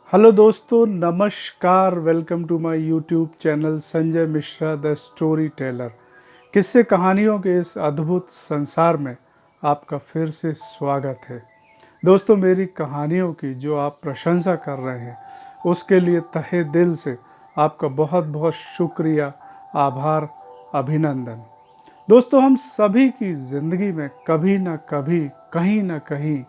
Hello दोस्तों, नमस्कार। Welcome to my YouTube channel Sanjay Mishra the story teller. किस्से कहानियों के इस अद्भुत संसार में आपका फिर से स्वागत है। दोस्तों, मेरी कहानियों की जो आप प्रशंसा कर रहे हैं उसके लिए तहे दिल से आपका बहुत बहुत शुक्रिया, आभार, अभिनंदन। दोस्तों, हम सभी की ज़िंदगी में कभी ना कभी, कहीं ना कहीं,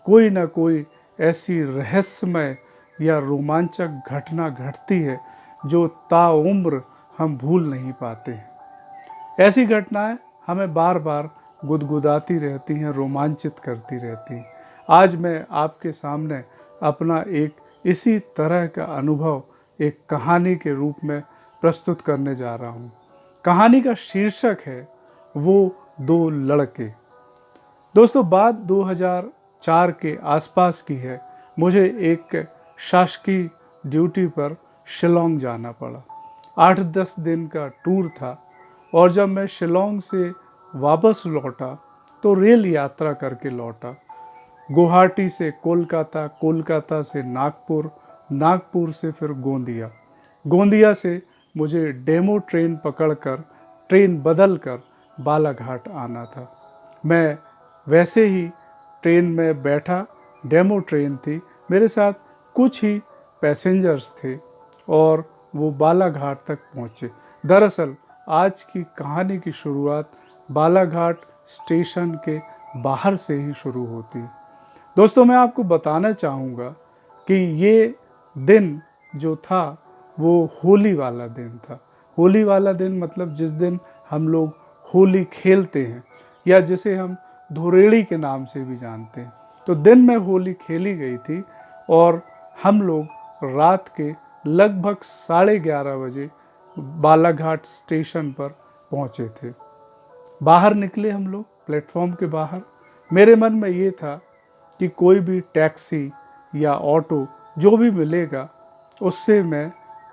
कोई ना कोई ऐसी रहस्यमय या रोमांचक घटना घटती है जो ताउम्र हम भूल नहीं पाते हैं। ऐसी घटनाएं हमें बार बार गुदगुदाती रहती हैं, रोमांचित करती रहती हैं। आज मैं आपके सामने अपना एक इसी तरह का अनुभव एक कहानी के रूप में प्रस्तुत करने जा रहा हूँ। कहानी का शीर्षक है वो दो लड़के। दोस्तों, बात 2004 के आसपास की है। मुझे एक शासकीय ड्यूटी पर शिलोंग जाना पड़ा। 8-10 दिन का टूर था और जब मैं शिलोंग से वापस लौटा तो रेल यात्रा करके लौटा। गुवाहाटी से कोलकाता, कोलकाता से नागपुर, नागपुर से फिर गोंदिया, गोंदिया से मुझे डेमो ट्रेन पकड़कर, ट्रेन बदल कर बालाघाट आना था। मैं वैसे ही ट्रेन में बैठा। डेमो ट्रेन थी, मेरे साथ कुछ ही पैसेंजर्स थे और वो बालाघाट तक पहुँचे। दरअसल आज की कहानी की शुरुआत बालाघाट स्टेशन के बाहर से ही शुरू होती है। दोस्तों, मैं आपको बताना चाहूँगा कि ये दिन जो था वो होली वाला दिन था। होली वाला दिन मतलब जिस दिन हम लोग होली खेलते हैं या जिसे हम धुरेड़ी के नाम से भी जानते हैं। तो दिन में होली खेली गई थी और हम लोग रात के लगभग 11:30 बजे बालाघाट स्टेशन पर पहुँचे थे। बाहर निकले हम लोग प्लेटफॉर्म के बाहर। मेरे मन में ये था कि कोई भी टैक्सी या ऑटो जो भी मिलेगा उससे मैं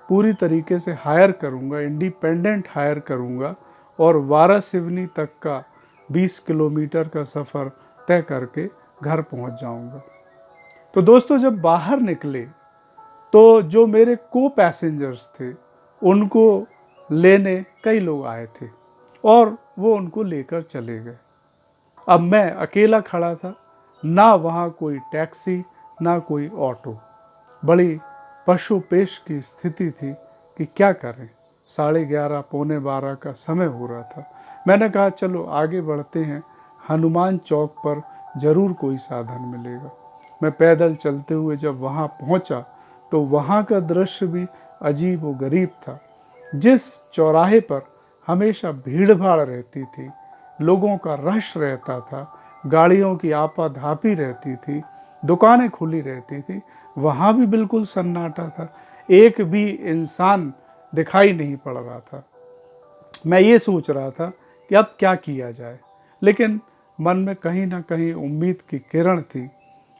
पूरी तरीके से हायर करूँगा, इंडिपेंडेंट हायर करूँगा और वारासिवनी तक का 20 किलोमीटर का सफ़र तय करके घर पहुँच जाऊँगा। तो दोस्तों, जब बाहर निकले तो जो मेरे को पैसेंजर्स थे उनको लेने कई लोग आए थे और वो उनको लेकर चले गए। अब मैं अकेला खड़ा था, ना वहाँ कोई टैक्सी ना कोई ऑटो। बड़ी पशुपेश की स्थिति थी कि क्या करें। 11:30 पौने 12 का समय हो रहा था। मैंने कहा चलो आगे बढ़ते हैं, हनुमान चौक पर ज़रूर कोई साधन मिलेगा। मैं पैदल चलते हुए जब वहाँ पहुँचा तो वहाँ का दृश्य भी अजीब व गरीब था। जिस चौराहे पर हमेशा भीड़ भाड़ रहती थी, लोगों का रश रहता था, गाड़ियों की आपाधापी रहती थी, दुकानें खुली रहती थी, वहाँ भी बिल्कुल सन्नाटा था। एक भी इंसान दिखाई नहीं पड़ रहा था। मैं ये सोच रहा था कि अब क्या किया जाए, लेकिन मन में कहीं ना कहीं उम्मीद की किरण थी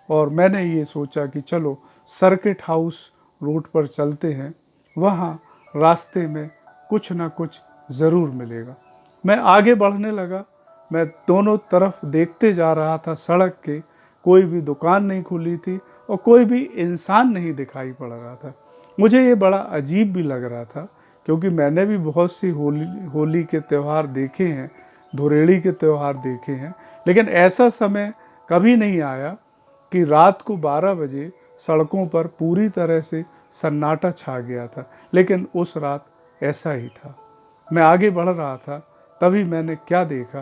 और मैंने ये सोचा कि चलो सर्किट हाउस रोड पर चलते हैं, वहाँ रास्ते में कुछ ना कुछ ज़रूर मिलेगा। मैं आगे बढ़ने लगा। मैं दोनों तरफ देखते जा रहा था सड़क के, कोई भी दुकान नहीं खुली थी और कोई भी इंसान नहीं दिखाई पड़ रहा था। मुझे ये बड़ा अजीब भी लग रहा था क्योंकि मैंने भी बहुत सी होली के त्यौहार देखे हैं, धुरेड़ी के त्यौहार देखे हैं, लेकिन ऐसा समय कभी नहीं आया कि रात को 12 बजे सड़कों पर पूरी तरह से सन्नाटा छा गया था। लेकिन उस रात ऐसा ही था। मैं आगे बढ़ रहा था, तभी मैंने क्या देखा,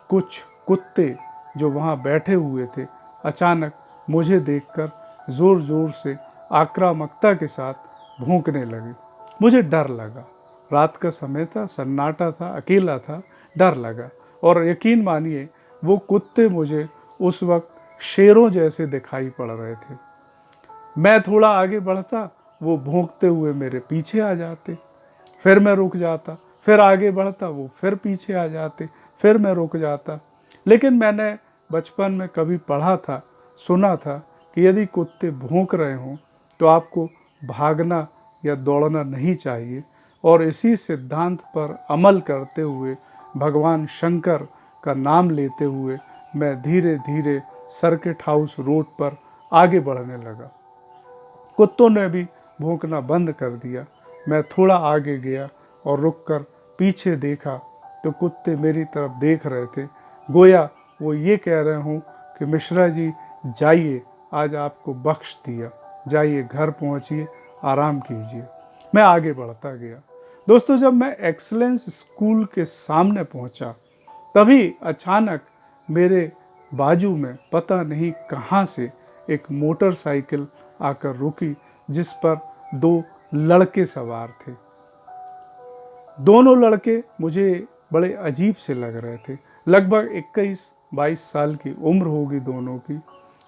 कुछ कुत्ते जो वहाँ बैठे हुए थे अचानक मुझे देखकर ज़ोर ज़ोर से आक्रामकता के साथ भौंकने लगे। मुझे डर लगा। रात का समय था, सन्नाटा था, अकेला था, डर लगा। और यकीन मानिए वो कुत्ते मुझे उस वक्त शेरों जैसे दिखाई पड़ रहे थे। मैं थोड़ा आगे बढ़ता, वो भौंकते हुए मेरे पीछे आ जाते, फिर मैं रुक जाता, फिर आगे बढ़ता, वो फिर पीछे आ जाते, फिर मैं रुक जाता। लेकिन मैंने बचपन में कभी पढ़ा था, सुना था कि यदि कुत्ते भौंक रहे हों तो आपको भागना या दौड़ना नहीं चाहिए। और इसी सिद्धांत पर अमल करते हुए, भगवान शंकर का नाम लेते हुए मैं धीरे धीरे सर्किट हाउस रोड पर आगे बढ़ने लगा। कुत्तों ने भी भौंकना बंद कर दिया। मैं थोड़ा आगे गया और रुककर पीछे देखा तो कुत्ते मेरी तरफ देख रहे थे, गोया वो ये कह रहे हों कि मिश्रा जी जाइए, आज आपको बख्श दिया, जाइए घर पहुंचिए, आराम कीजिए। मैं आगे बढ़ता गया। दोस्तों, जब मैं एक्सीलेंस स्कूल के सामने पहुंचा तभी अचानक मेरे बाजू में पता नहीं कहाँ से एक मोटरसाइकिल आकर रुकी जिस पर 2 लड़के सवार थे। दोनों लड़के मुझे बड़े अजीब से लग रहे थे। लगभग 21-22 साल की उम्र होगी दोनों की।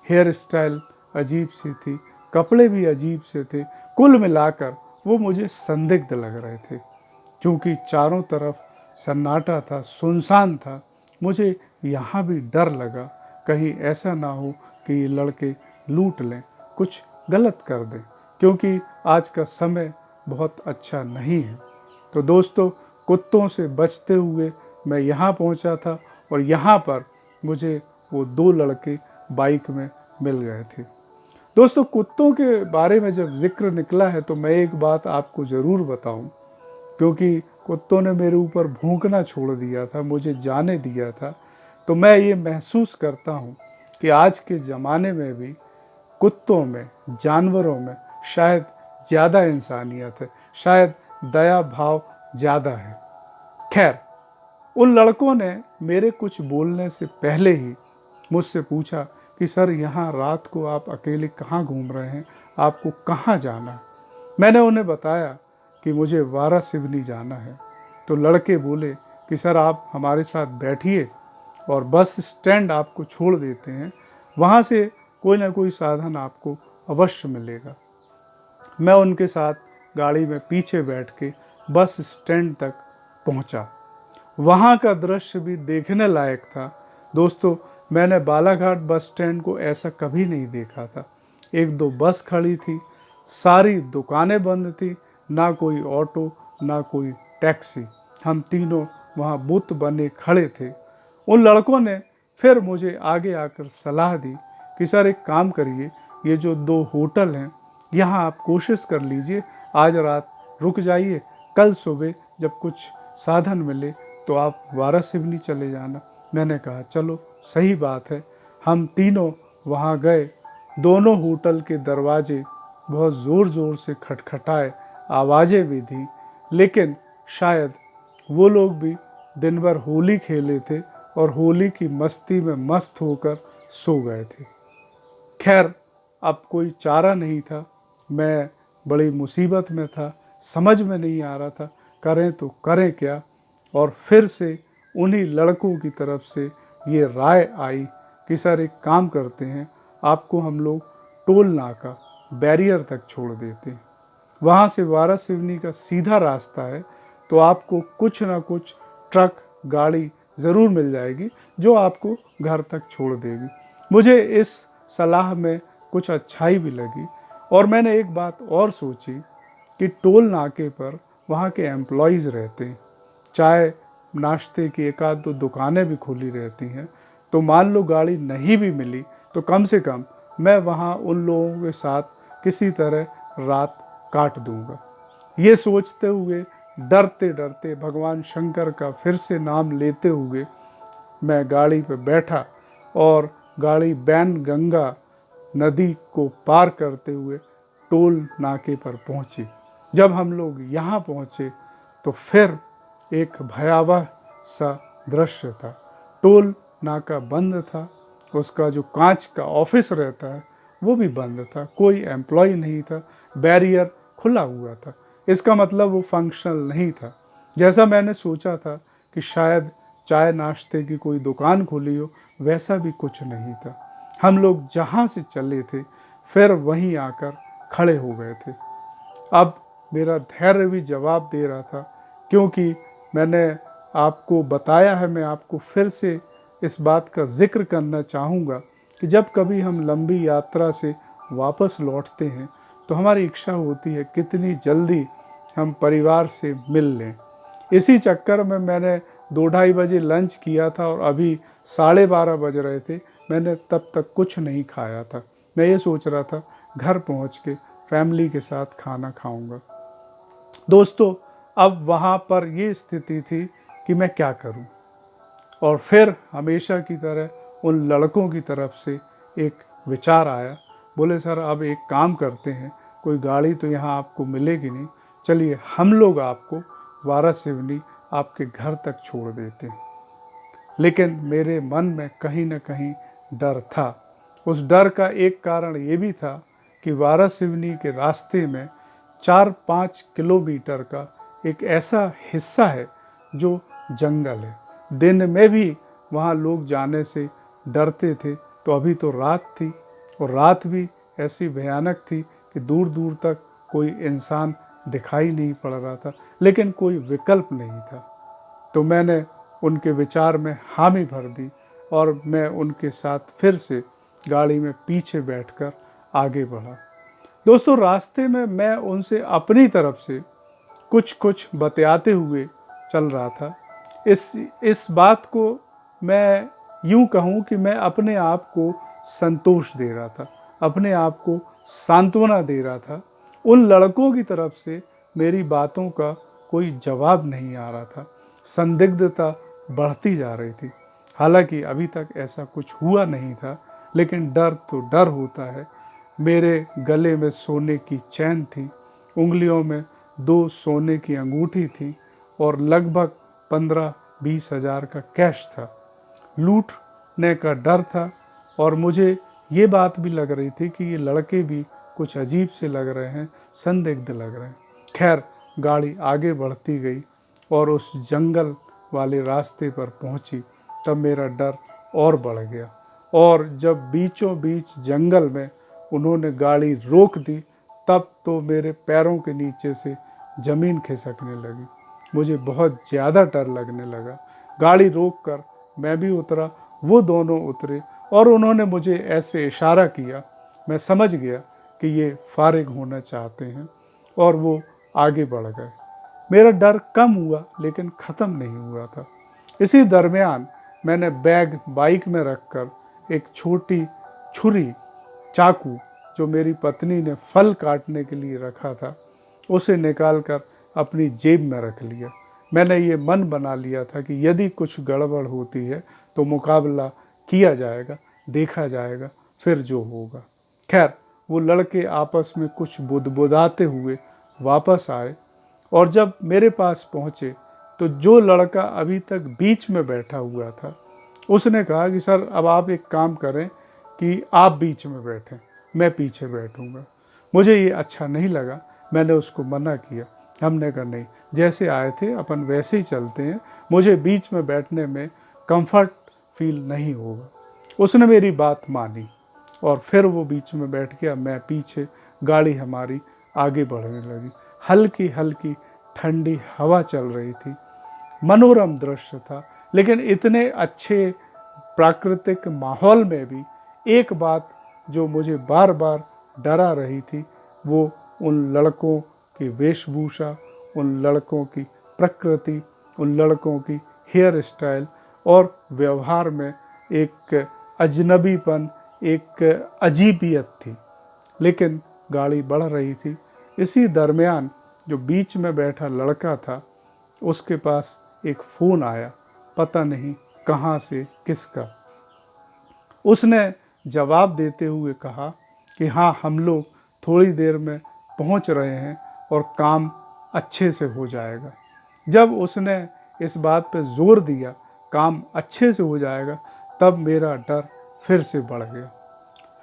हेयर स्टाइल अजीब सी थी, कपड़े भी अजीब से थे। कुल मिलाकर वो मुझे संदिग्ध लग रहे थे। क्योंकि चारों तरफ सन्नाटा था, सुनसान था, मुझे यहाँ भी डर लगा कहीं ऐसा ना हो कि ये लड़के लूट लें, कुछ गलत कर दें, क्योंकि आज का समय बहुत अच्छा नहीं है। तो दोस्तों, कुत्तों से बचते हुए मैं यहाँ पहुँचा था और यहाँ पर मुझे वो 2 लड़के बाइक में मिल गए थे। दोस्तों, कुत्तों के बारे में जब जिक्र निकला है तो मैं एक बात आपको ज़रूर बताऊं, क्योंकि कुत्तों ने मेरे ऊपर भौंकना छोड़ दिया था, मुझे जाने दिया था। तो मैं ये महसूस करता हूँ कि आज के ज़माने में भी कुत्तों में, जानवरों में शायद ज़्यादा इंसानियत है, शायद दया भाव ज़्यादा है। खैर, उन लड़कों ने मेरे कुछ बोलने से पहले ही मुझसे पूछा कि सर, यहाँ रात को आप अकेले कहाँ घूम रहे हैं, आपको कहाँ जाना है? मैंने उन्हें बताया कि मुझे वारासिवनी जाना है। तो लड़के बोले कि सर, आप हमारे साथ बैठिए और बस स्टैंड आपको छोड़ देते हैं, वहाँ से कोई ना कोई साधन आपको अवश्य मिलेगा। मैं उनके साथ गाड़ी में पीछे बैठ के बस स्टैंड तक पहुँचा। वहाँ का दृश्य भी देखने लायक था। दोस्तों, मैंने बालाघाट बस स्टैंड को ऐसा कभी नहीं देखा था। 1-2 बस खड़ी थी, सारी दुकानें बंद थी, ना कोई ऑटो ना कोई टैक्सी। हम तीनों वहाँ बुत बने खड़े थे। उन लड़कों ने फिर मुझे आगे आकर सलाह दी कि सर, एक काम करिए, ये जो 2 होटल हैं यहाँ आप कोशिश कर लीजिए, आज रात रुक जाइए, कल सुबह जब कुछ साधन मिले तो आप वारासिवनी चले जाना। मैंने कहा चलो, सही बात है। हम तीनों वहाँ गए। दोनों होटल के दरवाजे बहुत ज़ोर ज़ोर से खटखटाए, आवाज़ें भी थी, लेकिन शायद वो लोग भी दिन भर होली खेले थे और होली की मस्ती में मस्त होकर सो गए थे। खैर, अब कोई चारा नहीं था। मैं बड़ी मुसीबत में था, समझ में नहीं आ रहा था करें तो करें क्या। और फिर से उन्हीं लड़कों की तरफ से ये राय आई कि सर, एक काम करते हैं, आपको हम लोग टोल नाका बैरियर तक छोड़ देते हैं। वहाँ से वारासिवनी का सीधा रास्ता है, तो आपको कुछ ना कुछ ट्रक गाड़ी ज़रूर मिल जाएगी जो आपको घर तक छोड़ देगी। मुझे इस सलाह में कुछ अच्छाई भी लगी और मैंने एक बात और सोची कि टोल नाके पर वहाँ के एम्प्लॉयज़ रहते हैं, चाय नाश्ते की 1-2 दुकानें भी खुली रहती हैं। तो मान लो गाड़ी नहीं भी मिली तो कम से कम मैं वहाँ उन लोगों के साथ किसी तरह रात काट दूंगा। ये सोचते हुए, डरते डरते, भगवान शंकर का फिर से नाम लेते हुए मैं गाड़ी पर बैठा और गाड़ी बैन गंगा नदी को पार करते हुए टोल नाके पर पहुंची। जब हम लोग यहाँ पहुँचे तो फिर एक भयावह सा दृश्य था। टोल नाका बंद था, उसका जो कांच का ऑफिस रहता है वो भी बंद था, कोई एम्प्लॉय नहीं था, बैरियर खुला हुआ था। इसका मतलब वो फंक्शनल नहीं था। जैसा मैंने सोचा था कि शायद चाय नाश्ते की कोई दुकान खुली हो, वैसा भी कुछ नहीं था। हम लोग जहाँ से चले थे फिर वहीं आकर खड़े हो गए थे। अब मेरा धैर्य भी जवाब दे रहा था, क्योंकि मैंने आपको बताया है, मैं आपको फिर से इस बात का जिक्र करना चाहूँगा कि जब कभी हम लंबी यात्रा से वापस लौटते हैं तो हमारी इच्छा होती है कितनी जल्दी हम परिवार से मिल लें। इसी चक्कर में मैंने 2-2:30 बजे लंच किया था और अभी 12:30 बज रहे थे। मैंने तब तक कुछ नहीं खाया था। मैं ये सोच रहा था घर पहुँच के फैमिली के साथ खाना खाऊंगा। दोस्तों, अब वहाँ पर ये स्थिति थी कि मैं क्या करूं। और फिर हमेशा की तरह उन लड़कों की तरफ से एक विचार आया। बोले सर अब एक काम करते हैं, कोई गाड़ी तो यहाँ आपको मिलेगी नहीं, चलिए हम लोग आपको वारासिवनी आपके घर तक छोड़ देते हैं। लेकिन मेरे मन में कहीं न कहीं डर था। उस डर का एक कारण ये भी था कि वारासिवनी के रास्ते में 4-5 किलोमीटर का एक ऐसा हिस्सा है जो जंगल है। दिन में भी वहाँ लोग जाने से डरते थे, तो अभी तो रात थी और रात भी ऐसी भयानक थी कि दूर दूर तक कोई इंसान दिखाई नहीं पड़ रहा था, लेकिन कोई विकल्प नहीं था। तो मैंने उनके विचार में हामी भर दी और मैं उनके साथ फिर से गाड़ी में पीछे बैठकर आगे बढ़ा। दोस्तों, रास्ते में मैं उनसे अपनी तरफ से कुछ कुछ बतियाते हुए चल रहा था। इस बात को मैं यूं कहूं कि मैं अपने आप को संतोष दे रहा था, अपने आप को सांत्वना दे रहा था। उन लड़कों की तरफ से मेरी बातों का कोई जवाब नहीं आ रहा था। संदिग्धता बढ़ती जा रही थी। हालांकि अभी तक ऐसा कुछ हुआ नहीं था, लेकिन डर तो डर होता है। मेरे गले में सोने की चैन थी, उंगलियों में 2 सोने की अंगूठी थी और लगभग 15-20 हज़ार का कैश था। लूटने का डर था और मुझे ये बात भी लग रही थी कि ये लड़के भी कुछ अजीब से लग रहे हैं, संदिग्ध लग रहे हैं। खैर, गाड़ी आगे बढ़ती गई और उस जंगल वाले रास्ते पर पहुंची। तब मेरा डर और बढ़ गया और जब बीचों बीच जंगल में उन्होंने गाड़ी रोक दी, तब तो मेरे पैरों के नीचे से ज़मीन खिसकने लगी। मुझे बहुत ज़्यादा डर लगने लगा। गाड़ी रोककर मैं भी उतरा, वो दोनों उतरे और उन्होंने मुझे ऐसे इशारा किया। मैं समझ गया कि ये फारिग होना चाहते हैं और वो आगे बढ़ गए। मेरा डर कम हुआ लेकिन ख़त्म नहीं हुआ था। इसी दरमियान मैंने बैग बाइक में रखकर एक छोटी छुरी, चाकू जो मेरी पत्नी ने फल काटने के लिए रखा था, उसे निकालकर अपनी जेब में रख लिया। मैंने ये मन बना लिया था कि यदि कुछ गड़बड़ होती है तो मुकाबला किया जाएगा, देखा जाएगा, फिर जो होगा। खैर, वो लड़के आपस में कुछ बुदबुदाते हुए वापस आए और जब मेरे पास पहुँचे तो जो लड़का अभी तक बीच में बैठा हुआ था, उसने कहा कि सर अब आप एक काम करें कि आप बीच में बैठें, मैं पीछे बैठूंगा। मुझे ये अच्छा नहीं लगा, मैंने उसको मना किया। हमने कहा नहीं, जैसे आए थे अपन वैसे ही चलते हैं, मुझे बीच में बैठने में कंफर्ट फील नहीं होगा। उसने मेरी बात मानी और फिर वो बीच में बैठ गया, मैं पीछे। गाड़ी हमारी आगे बढ़ने लगी। हल्की हल्की ठंडी हवा चल रही थी। मनोरम दृश्य था, लेकिन इतने अच्छे प्राकृतिक माहौल में भी एक बात जो मुझे बार बार डरा रही थी, वो उन लड़कों की वेशभूषा, उन लड़कों की प्रकृति, उन लड़कों की हेयर स्टाइल और व्यवहार में एक अजनबीपन, एक अजीबियत थी। लेकिन गाड़ी बढ़ रही थी। इसी दरमियान जो बीच में बैठा लड़का था, उसके पास एक फ़ोन आया, पता नहीं कहाँ से, किसका। उसने जवाब देते हुए कहा कि हाँ, हम लोग थोड़ी देर में पहुंच रहे हैं और काम अच्छे से हो जाएगा। जब उसने इस बात पे जोर दिया, काम अच्छे से हो जाएगा, तब मेरा डर फिर से बढ़ गया।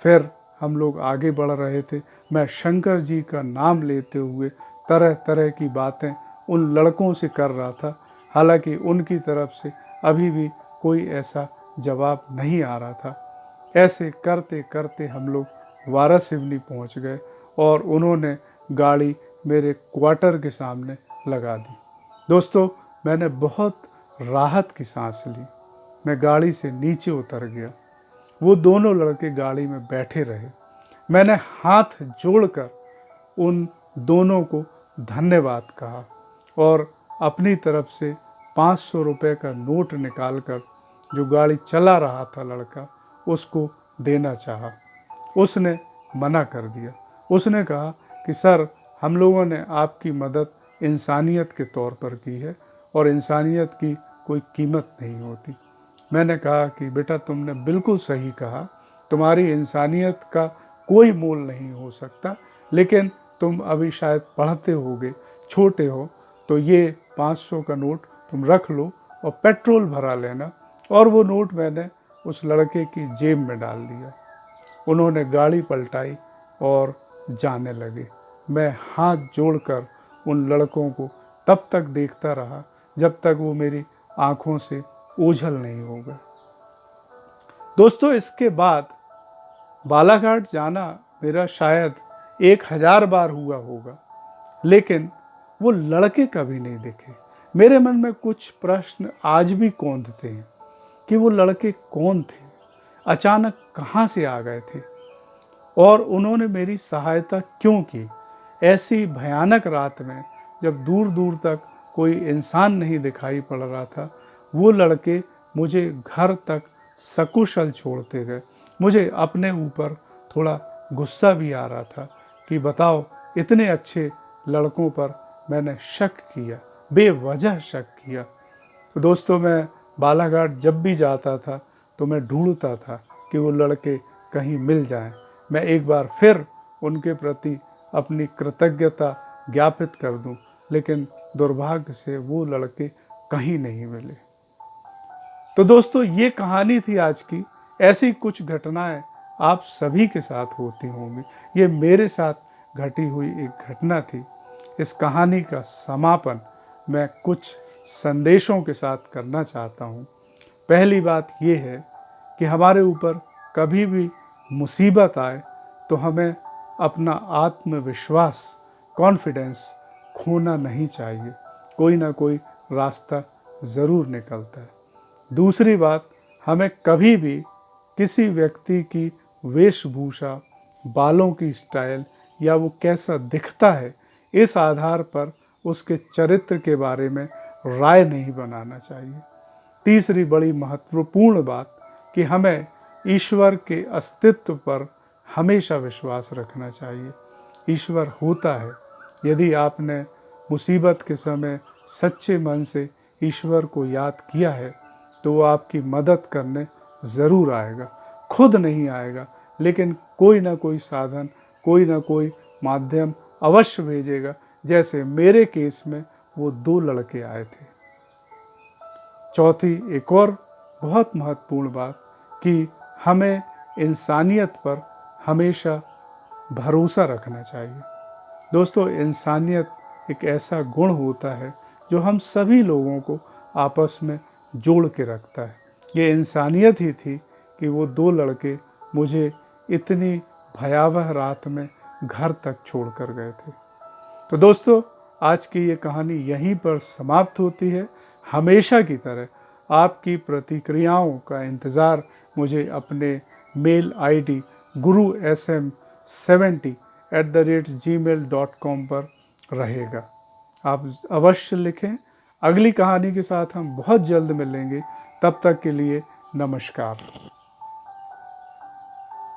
फिर हम लोग आगे बढ़ रहे थे। मैं शंकर जी का नाम लेते हुए तरह तरह की बातें उन लड़कों से कर रहा था। हालांकि उनकी तरफ से अभी भी कोई ऐसा जवाब नहीं आ रहा था। ऐसे करते करते हम लोग वारासिवनी पहुंच गए और उन्होंने गाड़ी मेरे क्वार्टर के सामने लगा दी। दोस्तों, मैंने बहुत राहत की सांस ली। मैं गाड़ी से नीचे उतर गया। वो दोनों लड़के गाड़ी में बैठे रहे। मैंने हाथ जोड़कर उन दोनों को धन्यवाद कहा और अपनी तरफ से 500 रुपये का नोट निकालकर जो गाड़ी चला रहा था लड़का, उसको देना चाहा। उसने मना कर दिया। उसने कहा कि सर हम लोगों ने आपकी मदद इंसानियत के तौर पर की है और इंसानियत की कोई कीमत नहीं होती। मैंने कहा कि बेटा तुमने बिल्कुल सही कहा, तुम्हारी इंसानियत का कोई मोल नहीं हो सकता, लेकिन तुम अभी शायद पढ़ते होगे, छोटे हो, तो ये 500 का नोट तुम रख लो और पेट्रोल भरा लेना। और वो नोट मैंने उस लड़के की जेब में डाल दिया। उन्होंने गाड़ी पलटाई और जाने लगे। मैं हाथ जोड़कर उन लड़कों को तब तक देखता रहा जब तक वो मेरी आंखों से ओझल नहीं हो गए। दोस्तों, इसके बाद बालाघाट जाना मेरा शायद 1000 बार हुआ होगा, लेकिन वो लड़के कभी नहीं दिखे। मेरे मन में कुछ प्रश्न आज भी कौंधते हैं कि वो लड़के कौन थे, अचानक कहाँ से आ गए थे और उन्होंने मेरी सहायता क्यों की। ऐसी भयानक रात में जब दूर दूर तक कोई इंसान नहीं दिखाई पड़ रहा था, वो लड़के मुझे घर तक सकुशल छोड़ते गए। मुझे अपने ऊपर थोड़ा गुस्सा भी आ रहा था कि बताओ, इतने अच्छे लड़कों पर मैंने शक किया, बेवजह शक किया। तो दोस्तों, मैं बालाघाट जब भी जाता था तो मैं ढूंढता था कि वो लड़के कहीं मिल जाएं, मैं एक बार फिर उनके प्रति अपनी कृतज्ञता ज्ञापित कर दूं, लेकिन दुर्भाग्य से वो लड़के कहीं नहीं मिले। तो दोस्तों, ये कहानी थी आज की। ऐसी कुछ घटनाएं आप सभी के साथ होती होंगी। ये मेरे साथ घटी हुई एक घटना थी। इस कहानी का समापन मैं कुछ संदेशों के साथ करना चाहता हूँ। पहली बात ये है कि हमारे ऊपर कभी भी मुसीबत आए तो हमें अपना आत्मविश्वास, कॉन्फिडेंस खोना नहीं चाहिए। कोई ना कोई रास्ता ज़रूर निकलता है। दूसरी बात, हमें कभी भी किसी व्यक्ति की वेशभूषा, बालों की स्टाइल या वो कैसा दिखता है, इस आधार पर उसके चरित्र के बारे में राय नहीं बनाना चाहिए। तीसरी बड़ी महत्वपूर्ण बात कि हमें ईश्वर के अस्तित्व पर हमेशा विश्वास रखना चाहिए। ईश्वर होता है। यदि आपने मुसीबत के समय सच्चे मन से ईश्वर को याद किया है तो वो आपकी मदद करने ज़रूर आएगा। खुद नहीं आएगा, लेकिन कोई ना कोई साधन, कोई ना कोई माध्यम अवश्य भेजेगा। जैसे मेरे केस में वो 2 लड़के आए थे। चौथी एक और बहुत महत्वपूर्ण बात कि हमें इंसानियत पर हमेशा भरोसा रखना चाहिए। दोस्तों, इंसानियत एक ऐसा गुण होता है जो हम सभी लोगों को आपस में जोड़ के रखता है। ये इंसानियत ही थी कि वो 2 लड़के मुझे इतनी भयावह रात में घर तक छोड़ कर गए थे। तो दोस्तों, आज की ये कहानी यहीं पर समाप्त होती है। हमेशा की तरह आपकी प्रतिक्रियाओं का इंतज़ार मुझे अपने मेल आईडी gurusm70@gmail.com पर रहेगा। आप अवश्य लिखें। अगली कहानी के साथ हम बहुत जल्द मिलेंगे। तब तक के लिए नमस्कार।